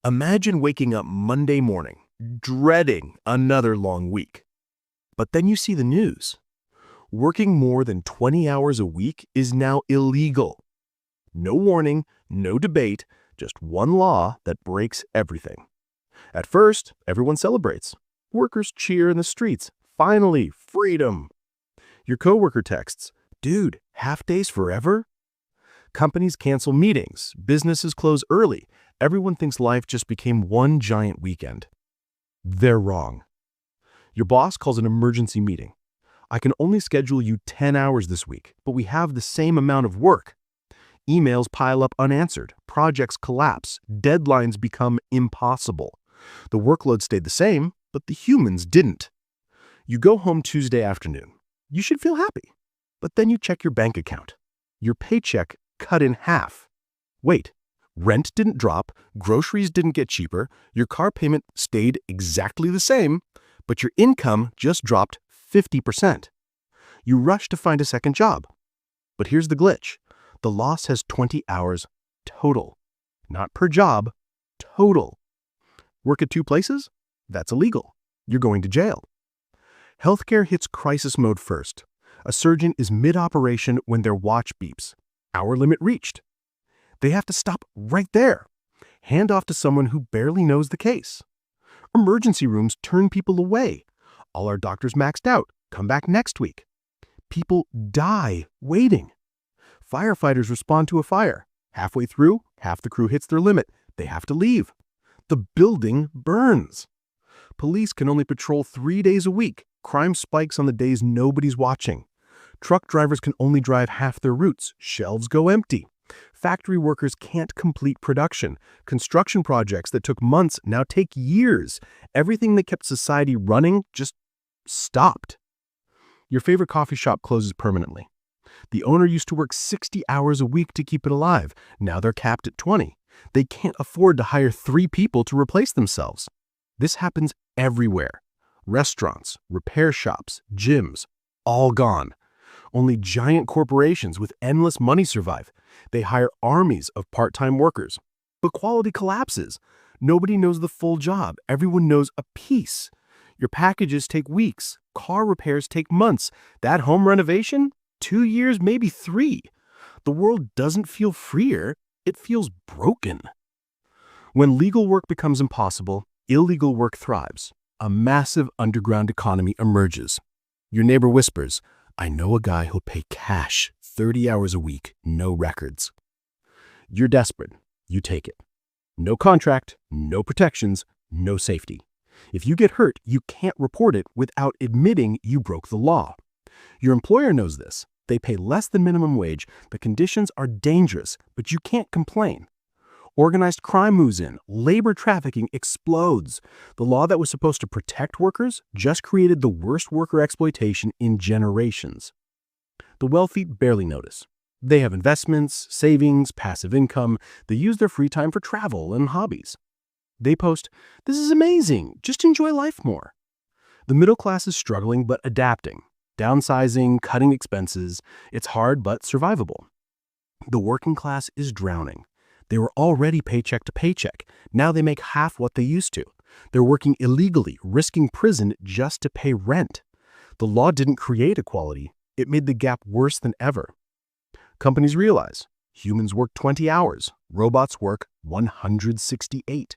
Imagine waking up Monday morning, dreading another long week. But then you see the news. Working more than 20 hours a week is now illegal. No warning, no debate, just one law that breaks everything. At first, everyone celebrates. Workers cheer in the streets. Finally, freedom. Your coworker texts, "Dude, half days forever?" Companies cancel meetings. Businesses close early. Everyone thinks life just became one giant weekend. They're wrong. Your boss calls an emergency meeting. "I can only schedule you 10 hours this week, but we have the same amount of work." Emails pile up unanswered. Projects collapse. Deadlines become impossible. The workload stayed the same, but the humans didn't. You go home Tuesday afternoon. You should feel happy. But then you check your bank account. Your paycheck cut in half. Wait, rent didn't drop, groceries didn't get cheaper, your car payment stayed exactly the same, but your income just dropped 50%. You rush to find a second job. But here's the glitch. The law says 20 hours total. Not per job, total. Work at two places? That's illegal. You're going to jail. Healthcare hits crisis mode first. A surgeon is mid-operation when their watch beeps. Hour limit reached. They have to stop right there. Hand off to someone who barely knows the case. Emergency rooms turn people away. All our doctors maxed out. Come back next week. People die waiting. Firefighters respond to a fire. Halfway through, half the crew hits their limit. They have to leave. The building burns. Police can only patrol 3 days a week. Crime spikes on the days nobody's watching. Truck drivers can only drive half their routes. Shelves go empty. Factory workers can't complete production. Construction projects that took months now take years. Everything that kept society running just stopped. Your favorite coffee shop closes permanently. The owner used to work 60 hours a week to keep it alive. Now they're capped at 20. They can't afford to hire 3 people to replace themselves. This happens everywhere. Restaurants, repair shops, gyms, all gone. Only giant corporations with endless money survive. They hire armies of part-time workers. But quality collapses. Nobody knows the full job. Everyone knows a piece. Your packages take weeks. Car repairs take months. That home renovation? 2 years, maybe 3. The world doesn't feel freer. It feels broken. When legal work becomes impossible, illegal work thrives. A massive underground economy emerges. Your neighbor whispers, "I know a guy who'll pay cash, 30 hours a week, no records." You're desperate. You take it. No contract, no protections, no safety. If you get hurt, you can't report it without admitting you broke the law. Your employer knows this. They pay less than minimum wage. The conditions are dangerous, but you can't complain. Organized crime moves in. Labor trafficking explodes. The law that was supposed to protect workers just created the worst worker exploitation in generations. The wealthy barely notice. They have investments, savings, passive income. They use their free time for travel and hobbies. They post, "This is amazing. Just enjoy life more." The middle class is struggling but adapting. Downsizing, cutting expenses. It's hard but survivable. The working class is drowning. They were already paycheck to paycheck. Now they make half what they used to. They're working illegally, risking prison just to pay rent. The law didn't create equality. It made the gap worse than ever. Companies realize humans work 20 hours. Robots work 168.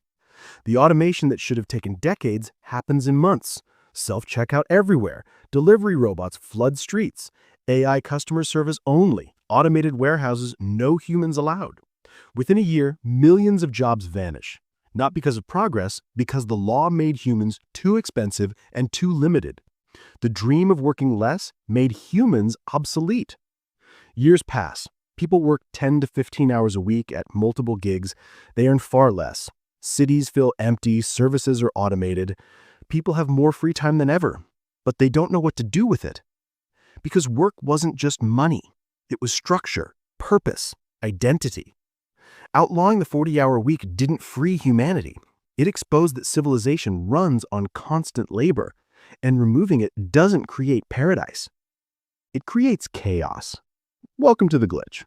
The automation that should have taken decades happens in months. Self-checkout everywhere. Delivery robots flood streets. AI customer service only. Automated warehouses, no humans allowed. Within a year, millions of jobs vanish. Not because of progress, because the law made humans too expensive and too limited. The dream of working less made humans obsolete. Years pass. People work 10 to 15 hours a week at multiple gigs. They earn far less. Cities feel empty. Services are automated. People have more free time than ever, but they don't know what to do with it. Because work wasn't just money. It was structure, purpose, identity. Outlawing the 40-hour week didn't free humanity. It exposed that civilization runs on constant labor, and removing it doesn't create paradise. It creates chaos. Welcome to The Glitch.